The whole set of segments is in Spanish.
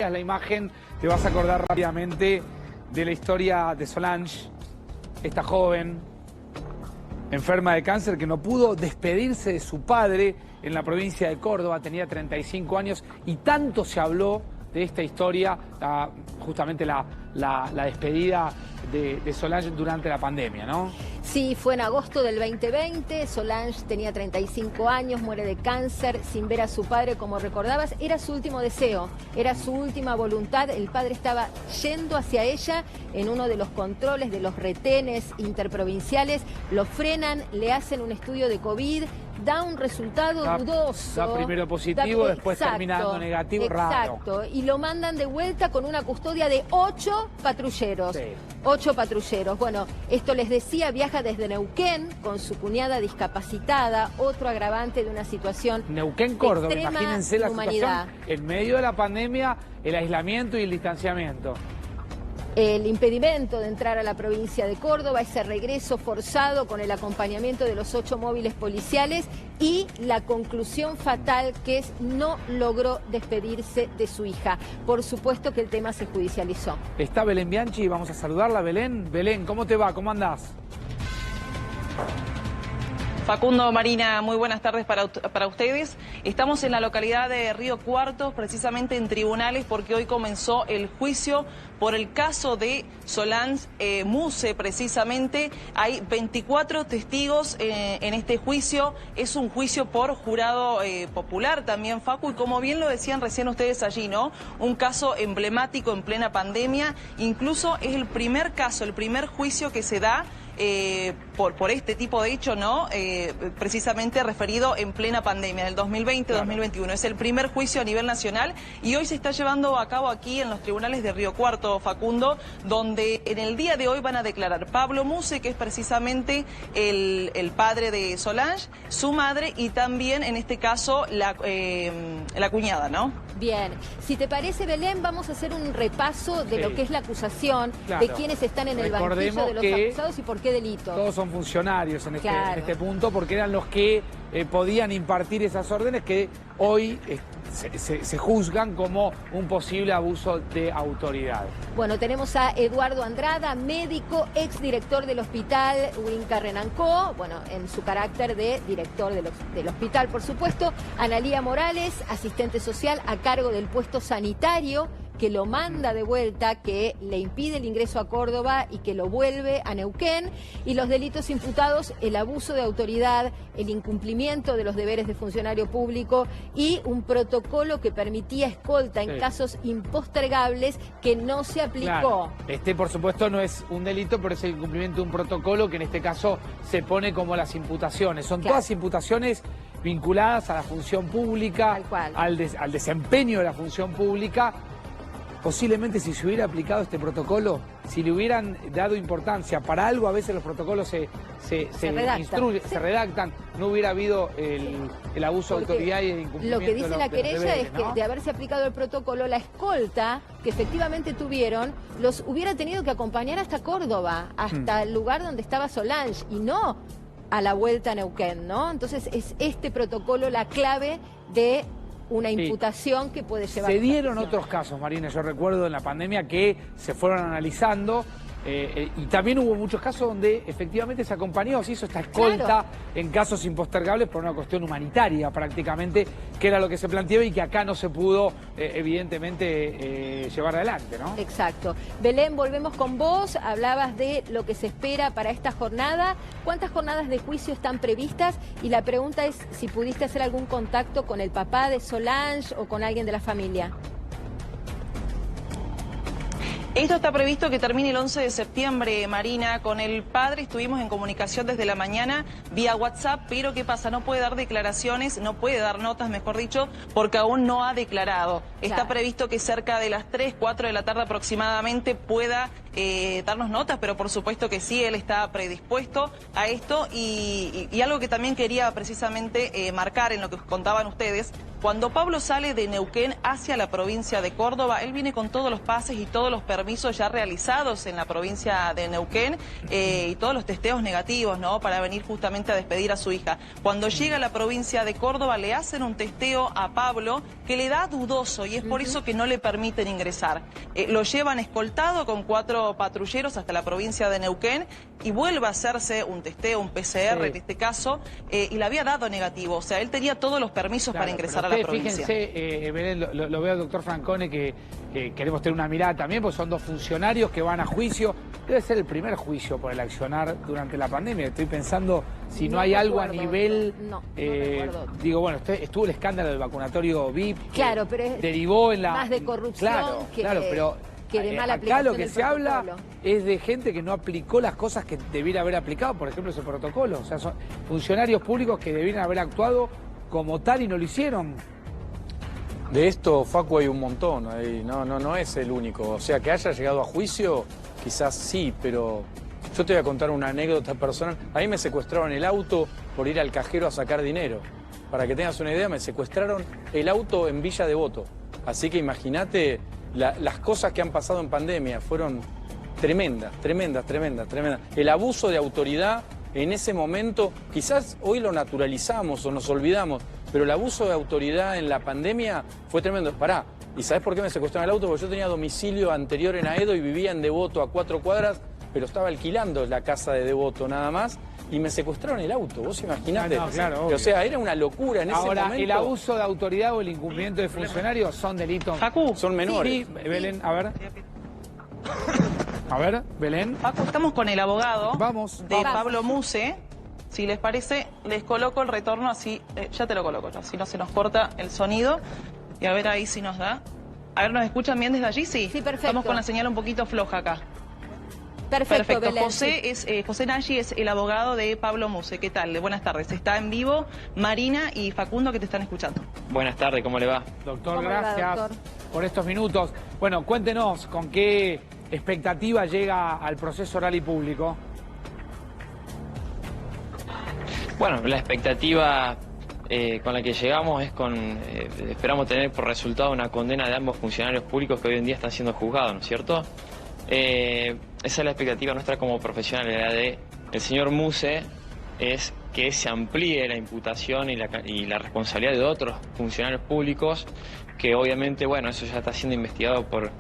La imagen, te vas a acordar rápidamente de la historia de Solange, esta joven enferma de cáncer que no pudo despedirse de su padre en la provincia de Córdoba, tenía 35 años y tanto se habló de esta historia, justamente la despedida de Solange durante la pandemia, ¿no? Sí, fue en agosto del 2020, Solange tenía 35 años, muere de cáncer sin ver a su padre, como recordabas, era su último deseo, era su última voluntad, el padre estaba yendo hacia ella en uno de los controles de los retenes interprovinciales, lo frenan, le hacen un estudio de COVID, da un resultado dudoso. Da primero positivo, después termina dando negativo, raro. Exacto, y lo mandan de vuelta con una custodia de 8 patrulleros. Sí. 8 patrulleros. Bueno, esto les decía, viaja desde Neuquén con su cuñada discapacitada, otro agravante de una situación Neuquén, Córdoba, imagínense la humanidad. Situación en medio de la pandemia, el aislamiento y el distanciamiento. El impedimento de entrar a la provincia de Córdoba, ese regreso forzado con el acompañamiento de los 8 móviles policiales y la conclusión fatal que es no logró despedirse de su hija. Por supuesto que el tema se judicializó. Está Belén Bianchi, vamos a saludarla. Belén, ¿cómo te va? ¿Cómo andás? Facundo, Marina, muy buenas tardes para ustedes. Estamos en la localidad de Río Cuarto, precisamente en tribunales, porque hoy comenzó el juicio por el caso de Solange Muse, precisamente. Hay 24 testigos en este juicio. Es un juicio por jurado popular también, Facu, y como bien lo decían recién ustedes allí, ¿no? Un caso emblemático en plena pandemia. Incluso es el primer caso, el primer juicio que se da por este tipo de hecho, ¿no? Precisamente referido en plena pandemia, del 2020-2021. Claro. Es el primer juicio a nivel nacional y hoy se está llevando a cabo aquí en los tribunales de Río Cuarto, Facundo, donde en el día de hoy van a declarar Pablo Muse, que es precisamente el padre de Solange, su madre y también, en este caso, la cuñada, ¿no? Bien, si te parece, Belén, vamos a hacer un repaso de lo que es la acusación, de quienes están en el banquillo de los acusados y por qué delito. Todos son funcionarios en este punto, porque eran los que podían impartir esas órdenes que hoy se juzgan como un posible abuso de autoridad. Bueno, tenemos a Eduardo Andrada, médico, exdirector del hospital Winca Renancó, bueno, en su carácter de director del hospital, por supuesto. Analía Morales, asistente social a cargo del puesto sanitario, que lo manda de vuelta, que le impide el ingreso a Córdoba y que lo vuelve a Neuquén. Y los delitos imputados, el abuso de autoridad, el incumplimiento de los deberes de funcionario público y un protocolo que permitía escolta en casos impostergables que no se aplicó. Claro. Por supuesto, no es un delito, pero es el incumplimiento de un protocolo que en este caso se pone como las imputaciones. Son todas imputaciones vinculadas a la función pública, al desempeño de la función pública. Posiblemente si se hubiera aplicado este protocolo, si le hubieran dado importancia para algo, a veces los protocolos se redactan, no hubiera habido el abuso de autoridad y el incumplimiento. Lo que dice la querella deberes, es que de haberse aplicado el protocolo, la escolta que efectivamente tuvieron, los hubiera tenido que acompañar hasta Córdoba, hasta el lugar donde estaba Solange, y no a la vuelta a Neuquén, ¿no? Entonces es este protocolo la clave de una imputación que puede llevar... Se dieron otros casos, Marina, yo recuerdo en la pandemia que se fueron analizando y también hubo muchos casos donde efectivamente se acompañó, se hizo esta escolta en casos impostergables por una cuestión humanitaria prácticamente, que era lo que se planteaba y que acá no se pudo evidentemente llevar adelante, ¿no? Exacto. Belén, volvemos con vos, hablabas de lo que se espera para esta jornada. ¿Cuántas jornadas de juicio están previstas? Y la pregunta es si pudiste hacer algún contacto con el papá de Solange o con alguien de la familia. Esto está previsto que termine el 11 de septiembre, Marina. Con el padre estuvimos en comunicación desde la mañana vía WhatsApp, pero ¿qué pasa? No puede dar declaraciones, no puede dar notas, mejor dicho, porque aún no ha declarado. Está previsto que cerca de las 3, 4 de la tarde aproximadamente pueda darnos notas, pero por supuesto que sí, él está predispuesto a esto. Y algo que también quería precisamente marcar en lo que contaban ustedes, Cuando Pablo sale de Neuquén hacia la provincia de Córdoba, él viene con todos los pases y todos los permisos ya realizados en la provincia de Neuquén y todos los testeos negativos, ¿no?, para venir justamente a despedir a su hija. Cuando llega a la provincia de Córdoba le hacen un testeo a Pablo que le da dudoso y es por eso que no le permiten ingresar. Lo llevan escoltado con 4 patrulleros hasta la provincia de Neuquén y vuelve a hacerse un testeo, un PCR en este caso, y le había dado negativo. O sea, él tenía todos los permisos para ingresar a la provincia. Fíjense, Belén, lo veo al doctor Francone, que queremos tener una mirada también, porque son 2 funcionarios que van a juicio. Debe ser el primer juicio por el accionar durante la pandemia. Estoy pensando si no hay algo a nivel... No recuerdo. Digo, bueno, estuvo el escándalo del vacunatorio VIP. Claro, pero es derivó en la... más de corrupción pero de mala acá aplicación lo que del se habla protocolo. es de gente que no aplicó las cosas que debiera haber aplicado, por ejemplo, ese protocolo. O sea, son funcionarios públicos que debieran haber actuado como tal y no lo hicieron. De esto, Facu, hay un montón, no es el único. O sea, que haya llegado a juicio, quizás sí, pero yo te voy a contar una anécdota personal. A mí me secuestraron el auto por ir al cajero a sacar dinero. Para que tengas una idea, me secuestraron el auto en Villa Devoto. Así que imagínate las cosas que han pasado en pandemia. Fueron tremendas. El abuso de autoridad en ese momento, quizás hoy lo naturalizamos o nos olvidamos, pero el abuso de autoridad en la pandemia fue tremendo. Pará, ¿y sabés por qué me secuestraron el auto? Porque yo tenía domicilio anterior en Aedo y vivía en Devoto a 4 cuadras, pero estaba alquilando la casa de Devoto nada más, y me secuestraron el auto. ¿Vos imaginate? No, claro, obvio. O sea, era una locura en ese momento. Ahora, el abuso de autoridad o el incumplimiento de funcionarios son delitos. Facu. Son menores. Sí, Belén, a ver. A ver, Belén. Facu, estamos con el abogado Vamos. Pablo Muse. Si les parece, les coloco el retorno así, ya te lo coloco, así no se nos corta el sonido. Y a ver ahí si nos da. A ver, ¿nos escuchan bien desde allí? Sí. Sí, perfecto. Estamos con la señal un poquito floja acá. Perfecto, Belén. José Nagy es el abogado de Pablo Muse. ¿Qué tal? Buenas tardes. Está en vivo Marina y Facundo que te están escuchando. Buenas tardes, ¿cómo le va? Doctor, ¿Cómo le va, gracias doctor? por estos minutos. Bueno, cuéntenos con qué expectativa llega al proceso oral y público. Bueno, la expectativa con la que llegamos es esperamos tener por resultado una condena de ambos funcionarios públicos que hoy en día están siendo juzgados, ¿no es cierto? Esa es la expectativa nuestra como profesionales. La de el señor Muse es que se amplíe la imputación y la responsabilidad de otros funcionarios públicos, que obviamente, bueno, eso ya está siendo investigado por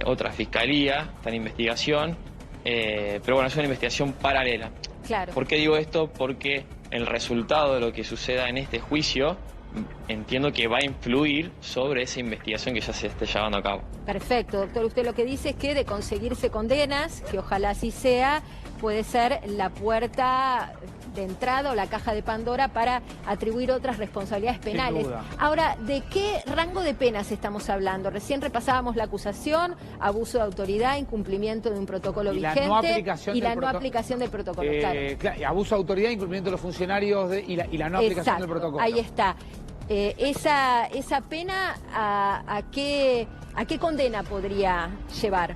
otra fiscalía, está en investigación, pero bueno, es una investigación paralela. Claro. ¿Por qué digo esto? Porque el resultado de lo que suceda en este juicio entiendo que va a influir sobre esa investigación que ya se esté llevando a cabo. Perfecto, doctor. Usted lo que dice es que de conseguirse condenas, que ojalá así sea, puede ser la puerta de entrada o la caja de Pandora para atribuir otras responsabilidades penales. Sin duda. Ahora, ¿de qué rango de penas estamos hablando? Recién repasábamos la acusación, abuso de autoridad, incumplimiento de un protocolo Y la vigente no aplicación y del la no aplicación del protocolo. Claro. Abuso de autoridad, incumplimiento de los funcionarios y la no aplicación Exacto, del protocolo. ahí está. Esa pena, ¿a qué condena podría llevar?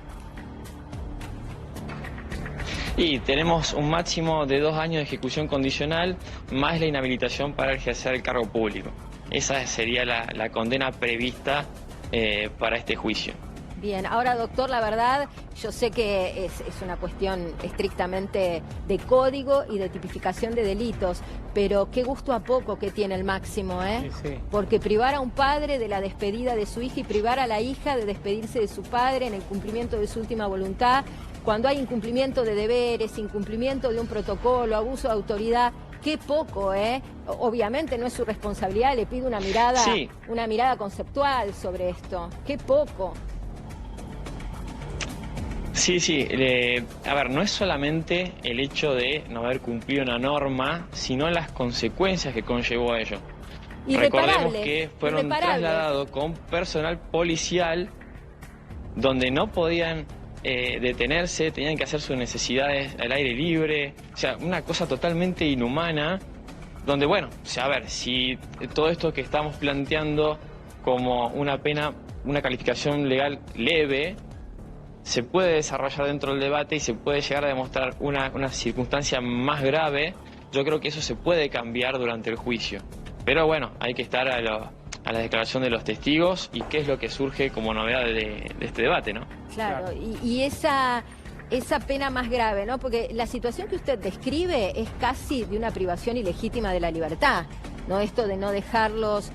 Y tenemos un máximo de 2 años de ejecución condicional más la inhabilitación para ejercer el cargo público. Esa sería la condena prevista para este juicio. Bien, ahora doctor, la verdad, yo sé que es una cuestión estrictamente de código y de tipificación de delitos, pero qué gusto a poco que tiene el máximo, ¿eh? Sí, sí. Porque privar a un padre de la despedida de su hija y privar a la hija de despedirse de su padre en el cumplimiento de su última voluntad, cuando hay incumplimiento de deberes, incumplimiento de un protocolo, abuso de autoridad, qué poco, ¿eh? Obviamente no es su responsabilidad, le pido una mirada, Sí. una mirada conceptual sobre esto, qué poco. Sí, a ver, no es solamente el hecho de no haber cumplido una norma, sino las consecuencias que conllevó a ello. Recordemos que fueron trasladados con personal policial donde no podían detenerse, tenían que hacer sus necesidades al aire libre, o sea, una cosa totalmente inhumana, donde, bueno, o sea, a ver, si todo esto que estamos planteando como una pena, una calificación legal leve, se puede desarrollar dentro del debate y se puede llegar a demostrar una circunstancia más grave, yo creo que eso se puede cambiar durante el juicio. Pero bueno, hay que estar a la declaración de los testigos y qué es lo que surge como novedad de este debate, ¿no? Claro, y esa pena más grave, ¿no? Porque la situación que usted describe es casi de una privación ilegítima de la libertad, ¿no? Esto de no dejarlos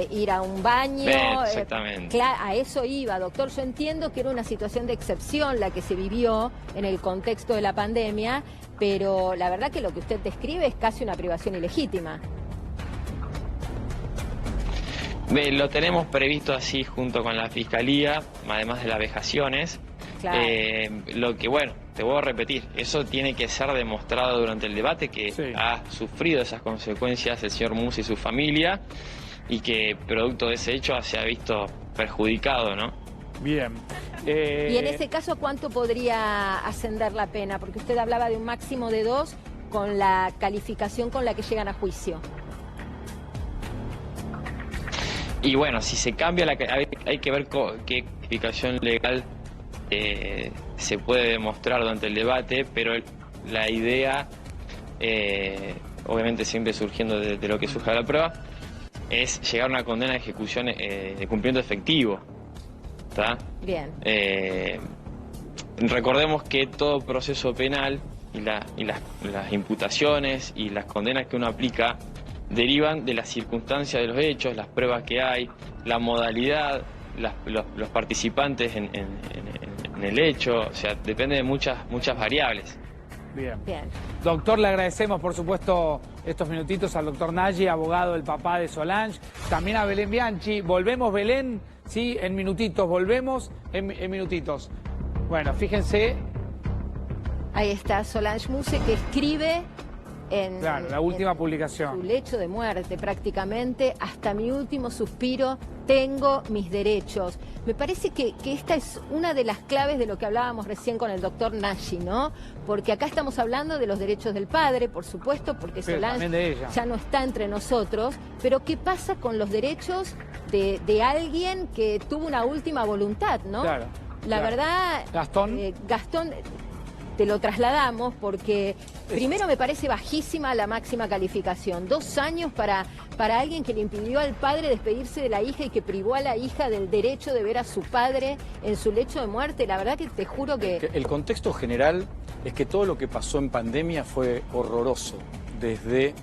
ir a un baño. Exactamente. A eso iba, doctor. Yo entiendo que era una situación de excepción la que se vivió en el contexto de la pandemia, pero la verdad que lo que usted describe es casi una privación ilegítima. Lo tenemos previsto así junto con la Fiscalía, además de las vejaciones. Claro. Lo que, bueno, te voy a repetir, eso tiene que ser demostrado durante el debate, que ha sufrido esas consecuencias el señor Musi y su familia, y que producto de ese hecho se ha visto perjudicado, ¿no? Bien. Y en ese caso, ¿cuánto podría ascender la pena? Porque usted hablaba de un máximo de 2 con la calificación con la que llegan a juicio. Y bueno, si se cambia, hay que ver qué calificación legal se puede demostrar durante el debate, pero la idea, obviamente siempre surgiendo de lo que surja la prueba, es llegar a una condena de ejecución de cumplimiento efectivo. ¿Está? Bien. Recordemos que todo proceso penal y las imputaciones y las condenas que uno aplica derivan de las circunstancias de los hechos, las pruebas que hay, la modalidad, los participantes en el hecho, o sea, depende de muchas variables. Bien. Bien. Doctor, le agradecemos, por supuesto, estos minutitos al doctor Nagy, abogado del papá de Solange, también a Belén Bianchi. Volvemos, Belén, sí, en minutitos, volvemos en minutitos. Bueno, fíjense. Ahí está Solange Muse, que escribe en la última publicación. Su lecho de muerte prácticamente, hasta mi último suspiro tengo mis derechos. Me parece que esta es una de las claves de lo que hablábamos recién con el doctor Nagy, ¿no? Porque acá estamos hablando de los derechos del padre, por supuesto, porque Solange ya no está entre nosotros, pero ¿qué pasa con los derechos de alguien que tuvo una última voluntad, ¿no? Claro. La verdad, Gastón. Gastón, te lo trasladamos porque primero me parece bajísima la máxima calificación. 2 años para alguien que le impidió al padre despedirse de la hija y que privó a la hija del derecho de ver a su padre en su lecho de muerte. La verdad que te juro que... El contexto general es que todo lo que pasó en pandemia fue horroroso. Desde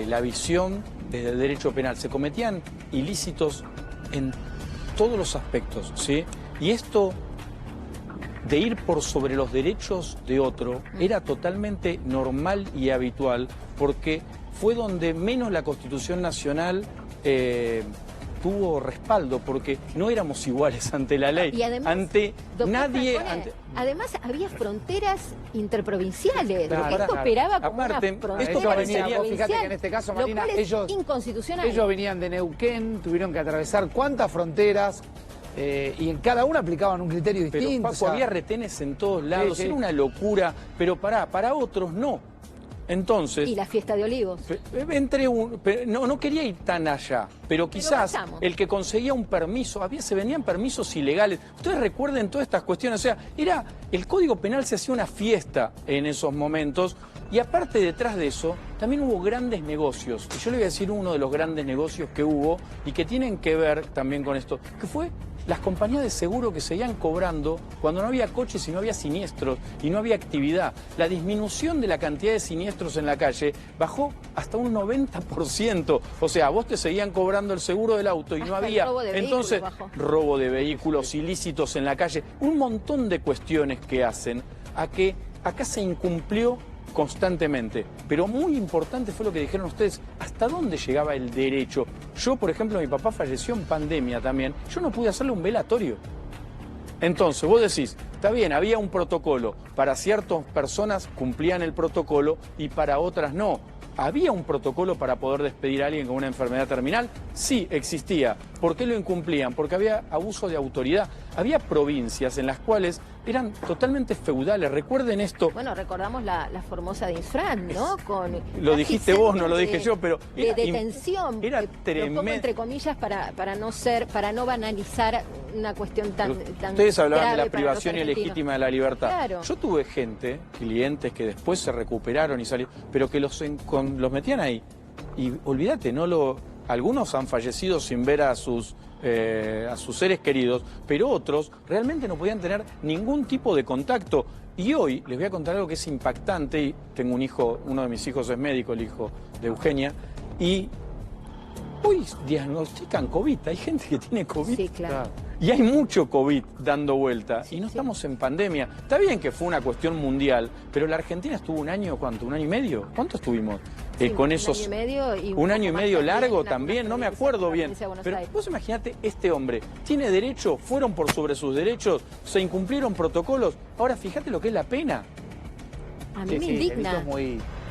la visión, desde el derecho penal. Se cometían ilícitos en todos los aspectos, ¿sí? Y esto de ir por sobre los derechos de otro era totalmente normal y habitual, porque fue donde menos la Constitución Nacional tuvo respaldo, porque no éramos iguales ante la ley, y además, ante nadie... Además había fronteras interprovinciales, pero esto operaba como aparte, una frontera esto parecería, interprovincial, fíjate que en este caso, Marina, ellos inconstitucional. Ellos venían de Neuquén, tuvieron que atravesar cuántas fronteras, y en cada una aplicaban un criterio distinto. Pero Paco, había retenes en todos lados, era una locura, pero para otros no. Entonces... Y la fiesta de Olivos. No quería ir tan allá, pero quizás el que conseguía un permiso, se venían permisos ilegales. Ustedes recuerden todas estas cuestiones, o sea, el Código Penal se hacía una fiesta en esos momentos, y aparte detrás de eso también hubo grandes negocios. Y yo le voy a decir uno de los grandes negocios que hubo y que tienen que ver también con esto, que fue las compañías de seguro que seguían cobrando cuando no había coches y no había siniestros y no había actividad. La disminución de la cantidad de siniestros en la calle bajó hasta un 90%. O sea, vos te seguían cobrando el seguro del auto y no había... Entonces, robo de vehículos ilícitos en la calle, un montón de cuestiones que hacen a que acá se incumplió constantemente, pero muy importante fue lo que dijeron ustedes, ¿hasta dónde llegaba el derecho? Yo, por ejemplo, mi papá falleció en pandemia también, yo no pude hacerle un velatorio. Entonces, vos decís, está bien, había un protocolo, para ciertas personas cumplían el protocolo y para otras no. ¿Había un protocolo para poder despedir a alguien con una enfermedad terminal? Sí, existía. ¿Por qué lo incumplían? Porque había abuso de autoridad. Había provincias en las cuales eran totalmente feudales. Recuerden esto. Bueno, recordamos la Formosa de Infran, ¿no? Lo dijiste vos, no lo dije yo, pero... De detención. Era tremendo. Lo pongo entre comillas para no banalizar una cuestión tan ustedes hablaban de la privación ilegítima de la libertad. Claro. Yo tuve clientes que después se recuperaron y salieron, pero que los metían ahí. Y olvídate, no algunos han fallecido sin ver a sus seres queridos, pero otros realmente no podían tener ningún tipo de contacto. Y hoy les voy a contar algo que es impactante, y tengo un hijo, uno de mis hijos es médico, el hijo de Eugenia, y hoy diagnostican COVID, hay gente que tiene COVID. Sí, claro. Y hay mucho COVID dando vuelta, y no estamos en pandemia. Está bien que fue una cuestión mundial, pero la Argentina estuvo un año, ¿cuánto? ¿Un año y medio? ¿Cuánto estuvimos con esos? Un año y medio largo también, no me acuerdo bien. Pero vos imaginate, este hombre tiene derecho, fueron por sobre sus derechos, se incumplieron protocolos. Ahora fíjate lo que es la pena. A mí me indigna.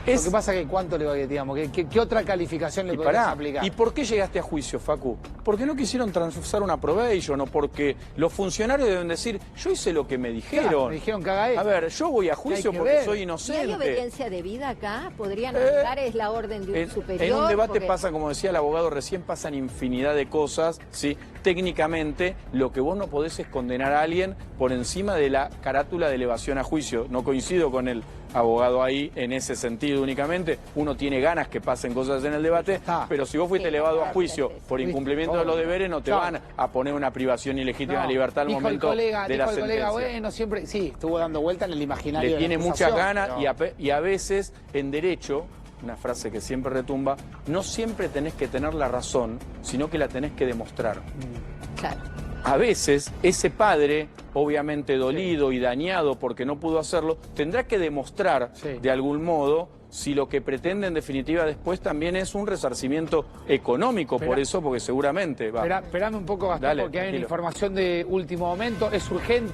Lo que pasa es que cuánto le digamos, ¿qué otra calificación le podés aplicar? ¿Y por qué llegaste a juicio, Facu? Porque no quisieron transar una probation, o porque los funcionarios deben decir, yo hice lo que me dijeron. Claro, me dijeron que haga esto. A ver, yo voy a juicio porque soy inocente. ¿Y hay obediencia debida acá? ¿Podrían aplicar es la orden de un superior? En un debate pasa, como decía el abogado recién, pasan infinidad de cosas, ¿sí? Técnicamente, lo que vos no podés es condenar a alguien por encima de la carátula de elevación a juicio. No coincido con el abogado ahí en ese sentido únicamente. Uno tiene ganas que pasen cosas en el debate, pero si vos fuiste elevado a juicio por incumplimiento de los deberes, no te van a poner una privación ilegítima de libertad al momento de la sentencia. Bueno, siempre, sí, estuvo dando vuelta en el imaginario. Le tiene muchas ganas y a veces en derecho, una frase que siempre retumba, no siempre tenés que tener la razón, sino que la tenés que demostrar. Claro. A veces ese padre, obviamente dolido y dañado porque no pudo hacerlo, tendrá que demostrar de algún modo si lo que pretende en definitiva después también es un resarcimiento económico, por eso, porque seguramente va. Esperame un poco, Gastón, porque hay una información de último momento, es urgente.